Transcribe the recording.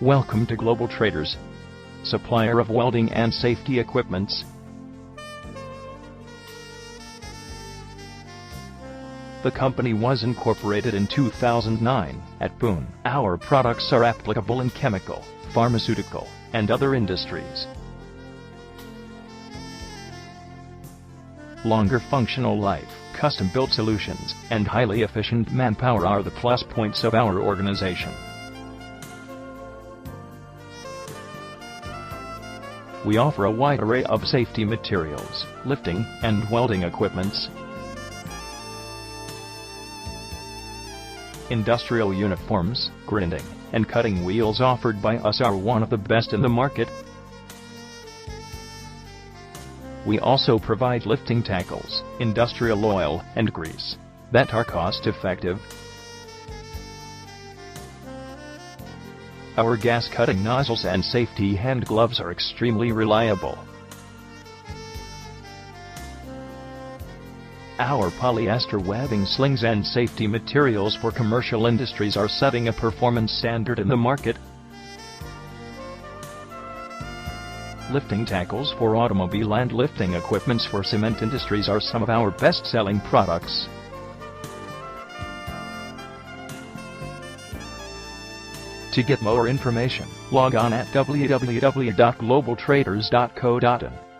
Welcome to Global Traders, supplier of welding and safety equipments. The company was incorporated in 2009 at Pune. Our products are applicable in chemical, pharmaceutical, and other industries. Longer functional life, custom-built solutions, and highly efficient manpower are the plus points of our organization. We offer a wide array of safety materials, lifting, and welding equipments. Industrial uniforms, grinding, and cutting wheels offered by us are one of the best in the market. We also provide lifting tackles, industrial oil, and grease that are cost-effective. Our gas cutting nozzles and safety hand gloves are extremely reliable. Our polyester webbing slings and safety materials for commercial industries are setting a performance standard in the market. Lifting tackles for automobile and lifting equipments for cement industries are some of our best-selling products. To get more information, log on at www.globaltraders.co.in.